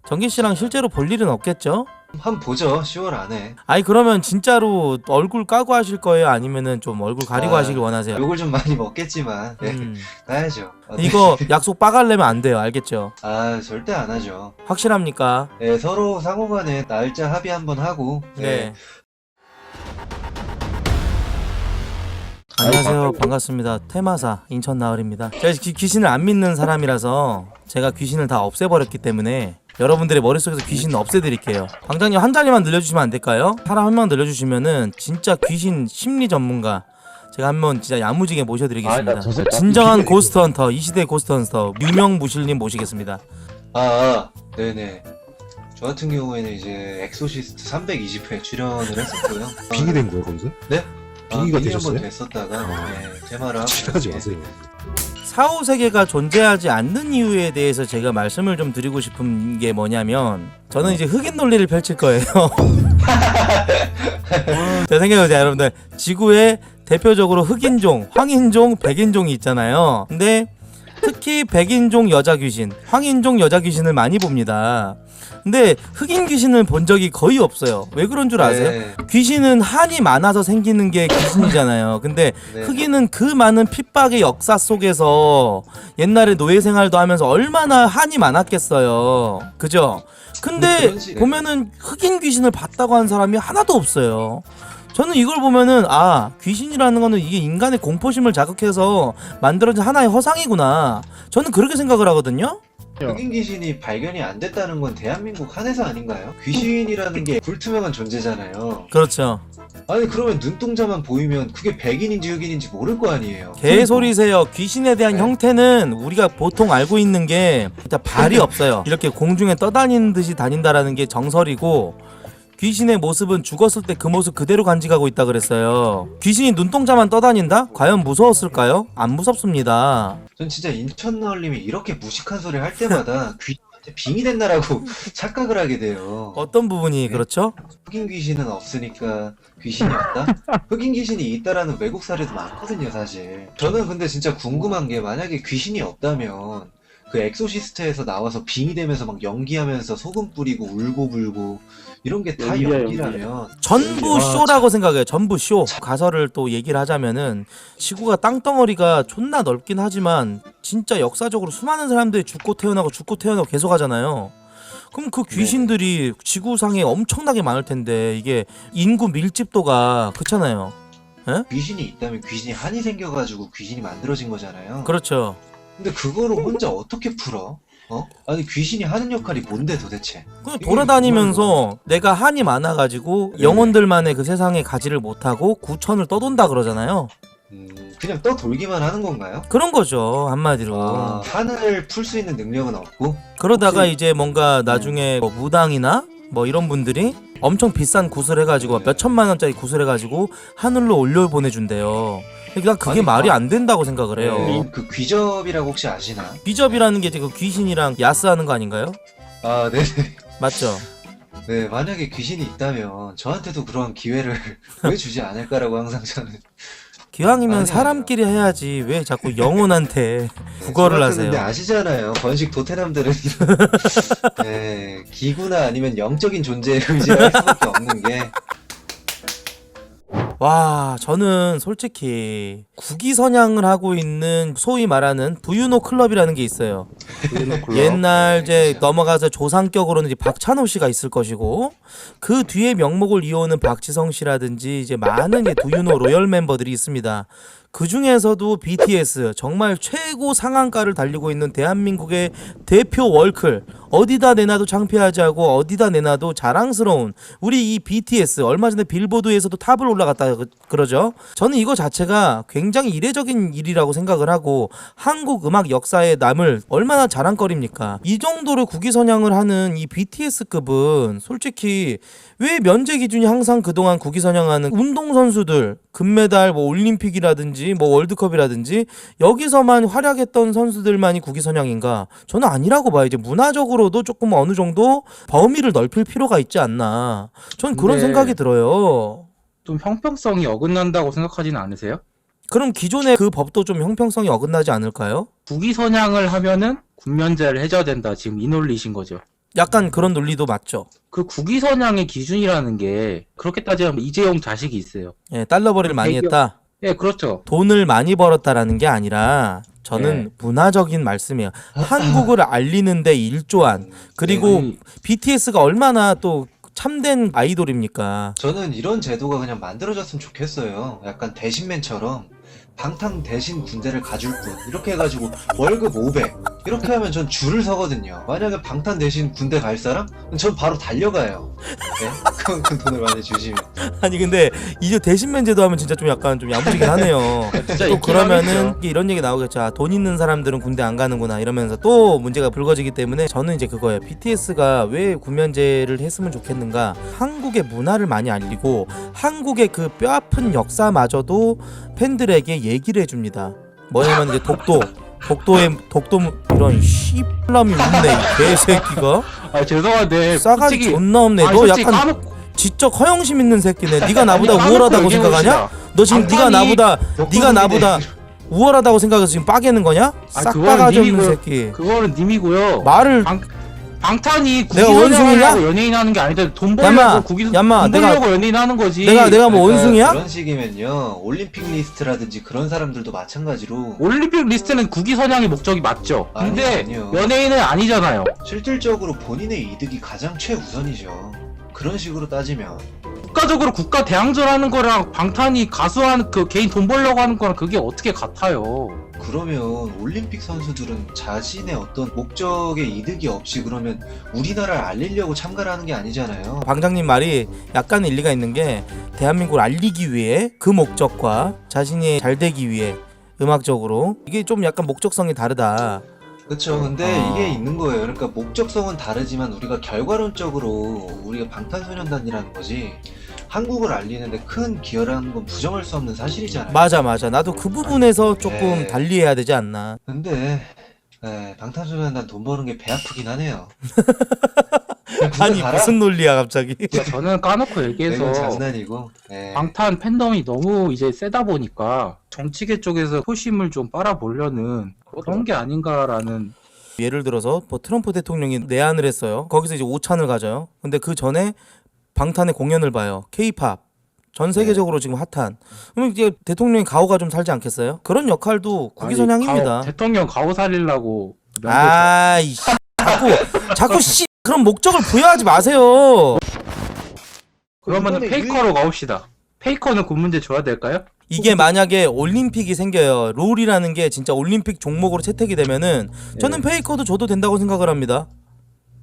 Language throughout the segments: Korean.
정기 씨랑 실제로 볼 일은 없겠죠? 한번 보죠. 10월 안에. 아니 그러면 진짜로 얼굴 까고 하실 거예요? 아니면은 좀 얼굴 가리고 하시길 원하세요? 욕을 좀 많이 먹겠지만 네, 가야죠. 네. 이거 약속 빠가려면 안 돼요. 알겠죠? 아 절대 안 하죠. 확실합니까? 네, 서로 상호간에 날짜 합의 한번 하고. 네. 안녕하세요. 반갑습니다. 테마사 인천 나을입니다. 제가 귀신을 안 믿는 사람이라서 제가 귀신을 다 없애버렸기 때문에 여러분들의 머릿속에서 귀신을 없애드릴게요. 방장님 한 자리만 늘려주시면 안 될까요? 사람 한 명 늘려주시면은 진짜 귀신 심리 전문가 제가 한번 진짜 야무지게 모셔드리겠습니다. 진정한 고스트 헌터, 이 시대의 고스트 헌터 유명무실님 모시겠습니다. 네네. 저 같은 경우에는 이제 엑소시스트 320회 출연을 했었고요. 빙이 된 거예요 거기서? 네? 빙의가 빙의 되셨어요? 한번 됐었다가 네, 제마를 하고 하지 마세요. 사후세계가 존재하지 않는 이유에 대해서 제가 말씀을 좀 드리고 싶은 게 뭐냐면 저는 이제 흑인 논리를 펼칠 거예요. 제 생각에 여러분들 지구에 대표적으로 흑인종, 황인종, 백인종이 있잖아요. 근데 특히 백인종 여자 귀신, 황인종 여자 귀신을 많이 봅니다. 근데 흑인 귀신을 본 적이 거의 없어요. 왜 그런 줄 아세요? 네. 귀신은 한이 많아서 생기는 게 귀신이잖아요. 근데 네. 흑인은 그 많은 핍박의 역사 속에서 옛날에 노예 생활도 하면서 얼마나 한이 많았겠어요. 그죠? 근데 그런지, 네. 보면은 흑인 귀신을 봤다고 하는 사람이 하나도 없어요. 저는 이걸 보면은 아 귀신이라는 거는 이게 인간의 공포심을 자극해서 만들어진 하나의 허상이구나. 저는 그렇게 생각을 하거든요. 흑인 귀신이 발견이 안 됐다는 건 대한민국 한해서 아닌가요? 귀신이라는 게 불투명한 존재잖아요. 그렇죠. 아니 그러면 눈동자만 보이면 그게 백인인지 흑인인지 모를 거 아니에요. 개소리세요. 귀신에 대한 네. 형태는 우리가 보통 알고 있는 게 진짜 발이 없어요. 이렇게 공중에 떠다니는 듯이 다닌다라는 게 정설이고 귀신의 모습은 죽었을 때 그 모습 그대로 간직하고 있다 그랬어요. 귀신이 눈동자만 떠다닌다? 과연 무서웠을까요? 안 무섭습니다. 전 진짜 인천 너울님이 이렇게 무식한 소리 할 때마다 귀신한테 빙이 된다라고 착각을 하게 돼요. 어떤 부분이 그렇죠? 흑인 귀신은 없으니까 귀신이 없다? 흑인 귀신이 있다라는 외국 사례도 많거든요, 사실. 저는 근데 진짜 궁금한 게 만약에 귀신이 없다면 그 엑소시스트에서 나와서 빙이 되면서 막 연기하면서 소금 뿌리고 울고 불고 이런 게 다 연기라면 전부 쇼라고 생각해요. 전부 쇼. 가설을 또 얘기를 하자면은 지구가 땅덩어리가 존나 넓긴 하지만 진짜 역사적으로 수많은 사람들이 죽고 태어나고 계속 하잖아요. 그럼 그 귀신들이 지구상에 엄청나게 많을 텐데 이게 인구 밀집도가 그렇잖아요. 에? 귀신이 있다면 귀신이 한이 생겨가지고 귀신이 만들어진 거잖아요. 그렇죠. 근데 그거를 혼자 어떻게 풀어? 아니 귀신이 하는 역할이 뭔데 도대체? 그냥 돌아다니면서 내가 한이 많아가지고 영혼들만의 그 세상에 가지를 못하고 구천을 떠돈다 그러잖아요. 그냥 떠돌기만 하는 건가요? 그런 거죠 한마디로. 한을 풀 수 있는 능력은 없고? 그러다가 혹시- 이제 뭔가 나중에 뭐 무당이나 뭐 이런 분들이 엄청 비싼 굿을 해가지고 몇 천만 원짜리 굿을 해가지고 하늘로 올려 보내준대요. 그냥 그게 아니, 말이 안 된다고 생각을 해요. 그 귀접이라고 혹시 아시나? 비접이라는 게 지금 귀신이랑 야스하는 거 아닌가요? 아 네네. 맞죠? 네 만약에 귀신이 있다면 저한테도 그런 기회를 왜 주지 않을까라고 항상 저는 기왕이면 아니에요. 사람끼리 해야지 왜 자꾸 영혼한테 국어를 저같은 하세요. 근데 아시잖아요. 번식 도테남들은 네, 기구나 아니면 영적인 존재를 의지할 수밖에 없는 게 와 저는 솔직히 국위선양을 하고 있는 소위 말하는 부유노 클럽이라는 게 있어요. 옛날 이제 넘어가서 조상격으로는 이제 박찬호 씨가 있을 것이고 그 뒤에 명목을 이어오는 박지성 씨라든지 이제 많은 이제 부유노 로열 멤버들이 있습니다. 그 중에서도 BTS 정말 최고 상한가를 달리고 있는 대한민국의 대표 월클 어디다 내놔도 창피하지 않고 어디다 내놔도 자랑스러운 우리 이 BTS 얼마 전에 빌보드에서도 탑을 올라갔다 그러죠. 저는 이거 자체가 굉장히 이례적인 일이라고 생각을 하고 한국 음악 역사에 남을 얼마나 자랑거리입니까? 이 정도로 국위선양을 하는 이 BTS급은 솔직히 왜 면제 기준이 항상 그동안 국위선양하는 운동선수들 금메달 뭐 올림픽이라든지 뭐 월드컵이라든지 여기서만 활약했던 선수들만이 국위선양인가? 저는 아니라고 봐요. 이제 문화적으로도 조금 어느 정도 범위를 넓힐 필요가 있지 않나. 전 그런 근데- 생각이 들어요. 좀 형평성이 어긋난다고 생각하지는 않으세요? 그럼 기존의 그 법도 좀 형평성이 어긋나지 않을까요? 국위선양을 하면은 군면제를 해줘야 된다. 지금 이 논리이신 거죠. 약간 그런 논리도 맞죠. 그 국위선양의 기준이라는 게 그렇게 따지면 이재용 자식이 있어요. 예, 달러벌이를 많이 대기업- 했다. 예, 그렇죠. 돈을 많이 벌었다라는 게 아니라 저는 네. 문화적인 말씀이에요. 한국을 알리는데 일조한 그리고 네. BTS가 얼마나 또 참된 아이돌입니까? 저는 이런 제도가 그냥 만들어졌으면 좋겠어요. 약간 대신맨처럼 방탕 대신 군대를 가줄 뿐 이렇게 해가지고 월급 500 이렇게 하면 전 줄을 서거든요. 만약에 방탄 대신 군대 갈 사람? 그럼 전 바로 달려가요. 네? 그만큼 돈을 많이 주시면. 아니 근데 이제 대신맨 제도 하면 진짜 좀 약간 좀 야무지긴 하네요. 진짜 또 있긴 그러면은 하겠죠. 이런 얘기 나오겠죠. 아, 돈 있는 사람들은 군대 안 가는구나 이러면서 또 문제가 불거지기 때문에 저는 이제 그거예요. BTS가 왜 구면제를 했으면 좋겠는가? 한국의 문화를 많이 알리고 한국의 그 뼈아픈 역사마저도 팬들에게 얘기를 해줍니다. 뭐냐면 이제 독도 이런 씨발람이 웃네 이 개새끼가. 아, 죄송한데 싸가지 솔직히- 존나 없네. 아니, 너 솔직히 약간 까놓고 지적 허영심 있는 새끼네. 네가 나보다 아니, 까놓고 우월하다고 얘기해 생각하냐? 봅시다. 너 지금 네가 독도는 나보다 우월하다고 생각해서 지금 빠개는 거냐? 싹 그거는 빠가지 없는 님이고요. 새끼. 그거는 님이고요. 말을 방탄이 내가 원숭이냐? 국위선양하고 연예인 하는 게 아닌데 돈 야마, 벌려고 돈 내가- 벌려고 연예인 하는 거지. 내가 뭐 그러니까 원숭이야? 그런 식이면요. 올림픽 리스트라든지 그런 사람들도 마찬가지로 올림픽 리스트는 국위선양의 목적이 맞죠. 근데 아니요. 연예인은 아니잖아요. 실질적으로 본인의 이득이 가장 최우선이죠. 그런 식으로 따지면 국가적으로 국가 대항전하는 거랑 방탄이 가수하는 그 개인 돈 벌려고 하는 거랑 그게 어떻게 같아요? 그러면 올림픽 선수들은 자신의 어떤 목적의 이득이 없이 그러면 우리나라를 알리려고 참가를 하는 게 아니잖아요. 방장님 말이 약간 일리가 있는 게 대한민국을 알리기 위해 그 목적과 자신이 잘 되기 위해 음악적으로 이게 좀 약간 목적성이 다르다. 그렇죠. 근데 아. 이게 있는 거예요. 그러니까 목적성은 다르지만 우리가 결과론적으로 우리가 방탄소년단이라는 거지 한국을 알리는데 큰 기여를 하는 건 부정할 수 없는 사실이잖아요. 맞아. 나도 그 부분에서 조금 네. 달리해야 되지 않나. 근데 방탄소년단 돈 버는 게 배 아프긴 하네요. 아니 무슨 논리야 갑자기. 저는 까놓고 이건 얘기해서 장난이고. 예. 방탄 팬덤이 너무 이제 세다 보니까 정치계 쪽에서 표심을 좀 빨아보려는 그런 게 아닌가라는. 예를 들어서 뭐 트럼프 대통령이 내한을 했어요. 거기서 이제 오찬을 가져요. 근데 그 전에 방탄의 공연을 봐요. K-팝 전 세계적으로 지금 핫한. 그럼 이제 대통령이 가오가 좀 살지 않겠어요? 그런 역할도 국위선양입니다. 대통령 가오 살리려고 아이 자꾸 씨 그런 목적을 부여하지 마세요. 그러면 이번에 페이커로 가봅시다. 페이커는 그 문제 줘야 될까요? 이게 만약에 올림픽이 생겨요. 롤이라는 게 진짜 올림픽 종목으로 채택이 되면은 저는 페이커도 줘도 된다고 생각을 합니다.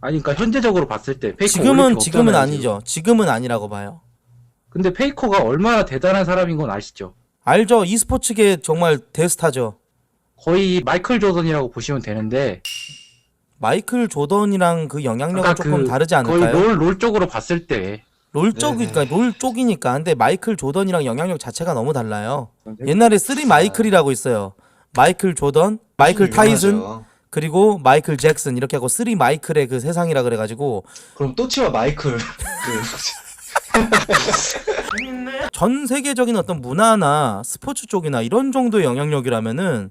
아니 그러니까 현재적으로 봤을 때 페이커 지금은 올림픽 없잖아요, 아니죠. 지금은 아니라고 봐요. 근데 페이커가 얼마나 대단한 사람인 건 아시죠? 알죠? e스포츠계 정말 대스타죠. 거의 마이클 조던이라고 보시면 되는데 마이클 조던이랑 그 영향력은 아까 조금 그 다르지 거의 않을까요? 롤 쪽으로 봤을 때 롤 쪽이니까 롤 쪽이니까. 근데 마이클 조던이랑 영향력 자체가 너무 달라요. 옛날에 쓰리 마이클이라고 있어요. 마이클 조던, 마이클 타이슨, 유명하죠. 그리고 마이클 잭슨 이렇게 하고 쓰리 마이클의 그 세상이라 그래가지고 그럼 또치와 마이클. 전 세계적인 어떤 문화나 스포츠 쪽이나 이런 정도의 영향력이라면은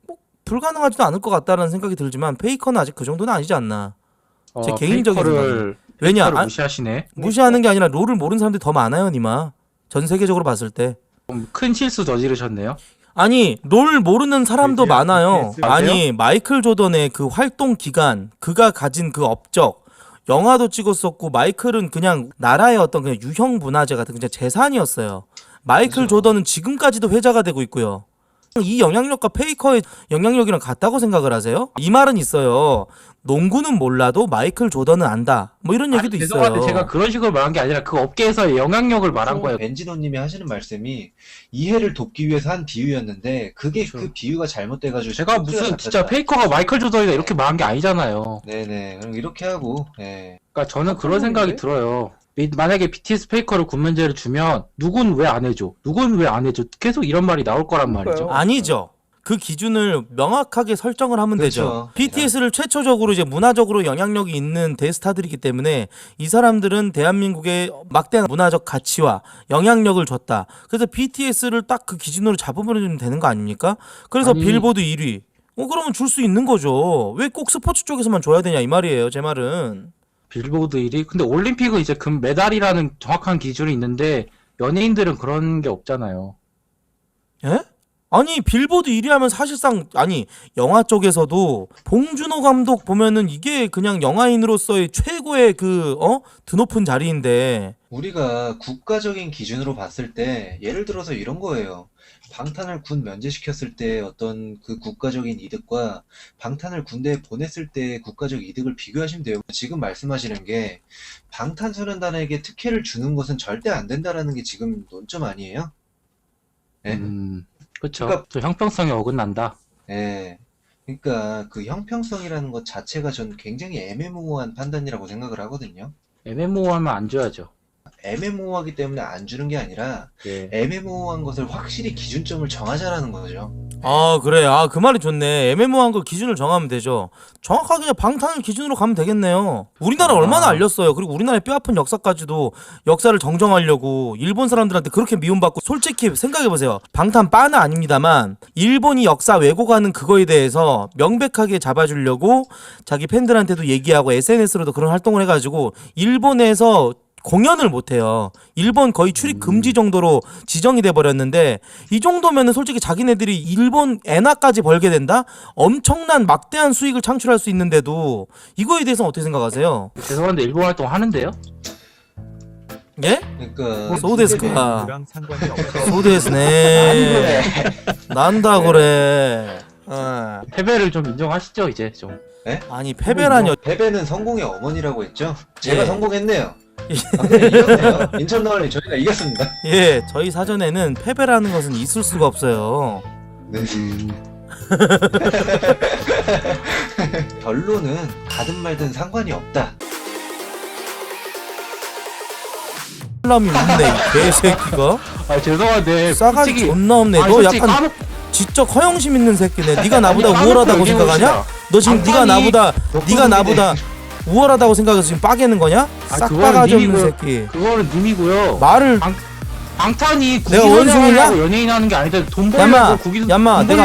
뭐 불가능하지도 않을 것 같다는 생각이 들지만 페이커는 아직 그 정도는 아니지 않나. 제 개인적인 페이커를 왜냐? 페이커를 아, 무시하시네. 무시하는 게 아니라 롤을 모르는 사람들이 더 많아요, 니마. 전 세계적으로 봤을 때. 좀 큰 실수 저지르셨네요. 아니 롤 모르는 사람도 BTS, 많아요. BTS 아니 마이클 조던의 그 활동 기간, 그가 가진 그 업적, 영화도 찍었었고 마이클은 그냥 나라의 어떤 그냥 유형 문화재 같은 그냥 재산이었어요. 마이클 그죠. 조던은 지금까지도 회자가 되고 있고요. 이 영향력과 페이커의 영향력이랑 같다고 생각을 하세요? 이 말은 있어요. 농구는 몰라도 마이클 조던은 안다. 뭐 이런 얘기도 있어요. 죄송한데 제가 그런 식으로 말한 게 아니라 그 업계에서의 영향력을 말한 거예요. 벤지노님이 하시는 말씀이 이해를 돕기 위해서 한 비유였는데 그게 그렇죠. 그 비유가 잘못돼가지고 제가 무슨 진짜 페이커가 마이클 조던이다 이렇게 말한 게 아니잖아요. 네네 그럼 이렇게 하고 예. 그러니까 저는 그런 생각이 들어요. 만약에 BTS 페이커를 군면제를 주면 누군 왜 안 해줘? 누군 왜 안 해줘? 계속 이런 말이 나올 거란 말이죠. 아니죠. 그 기준을 명확하게 설정을 하면 되죠. 그렇죠. BTS를 최초적으로 이제 문화적으로 영향력이 있는 대스타들이기 때문에 이 사람들은 대한민국의 막대한 문화적 가치와 영향력을 줬다. 그래서 BTS를 딱 그 기준으로 잡으면 되는 거 아닙니까? 그래서 아니, 빌보드 1위, 그러면 줄 수 있는 거죠. 왜 꼭 스포츠 쪽에서만 줘야 되냐 이 말이에요. 제 말은. 빌보드 1위? 근데 올림픽은 이제 금메달이라는 정확한 기준이 있는데 연예인들은 그런 게 없잖아요. 예? 아니 빌보드 1위 하면 사실상 아니 영화 쪽에서도 봉준호 감독 보면은 이게 그냥 영화인으로서의 최고의 드높은 자리인데 우리가 국가적인 기준으로 봤을 때 예를 들어서 이런 거예요. 방탄을 군 면제시켰을 때 어떤 그 국가적인 이득과 방탄을 군대에 보냈을 때 국가적 이득을 비교하시면 돼요. 지금 말씀하시는 게 방탄소년단에게 특혜를 주는 것은 절대 안 된다라는 게 지금 논점 아니에요? 예? 그쵸. 그러니까- 저 형평성이 어긋난다. 예. 그러니까 그 형평성이라는 것 자체가 전 굉장히 애매모호한 판단이라고 생각을 하거든요. 애매모호하면 안 줘야죠. 애매모호하기 때문에 안 주는 게 아니라 예. 애매모호한 것을 확실히 기준점을 정하자라는 거죠. 아 그래 그 말이 좋네. 애매모호한 걸 기준을 정하면 되죠. 정확하게 그냥 방탄을 기준으로 가면 되겠네요. 우리나라 얼마나 알렸어요. 그리고 우리나라의 뼈아픈 역사까지도 역사를 정정하려고 일본 사람들한테 그렇게 미움받고 솔직히 생각해보세요. 방탄 빠는 아닙니다만 일본이 역사 왜곡하는 그거에 대해서 명백하게 잡아주려고 자기 팬들한테도 얘기하고 SNS로도 그런 활동을 해가지고 일본에서 공연을 못해요. 일본 거의 출입 금지 정도로 지정이 돼버렸는데 이 정도면은 솔직히 자기네들이 일본 엔화까지 벌게 된다? 엄청난 막대한 수익을 창출할 수 있는데도 이거에 대해서는 어떻게 생각하세요? 죄송한데 일본 활동 하는데요? 예? 그러니까 소데스카 랑 상관이 없어. 소데스네 난다 그래 패배를 좀 인정하시죠 이제 좀. 아니 패배라뇨. 패배는 성공의 어머니라고 했죠? 제가 예. 성공했네요. 이겼네요. 인천 너울리 저희가 이겼습니다. 예 저희 사전에는 패배라는 것은 있을 수가 없어요. 네. 결론은 가든 말든 상관이 없다. 람이 웃네 이 개새끼가. 아 죄송한데 싸가지 솔직히- 존나 없네. 아니, 너 솔직히 약간 지적 허영심 있는 새끼네. 네가 나보다 아니, 우월하다고 까놓고 생각하냐? 얘기해봅시다. 너 지금 네가 방탄이 나보다 우월하다고 생각해서 지금 빠개는 거냐? 아, 싹 그거는 빠가지 없는 님이고요. 새끼. 그거는 님이고요. 말을 방탄이 내가 원숭이냐? 연예인 하는 게 아닌데 돈 얌마 벌려고 국기 얌마 내가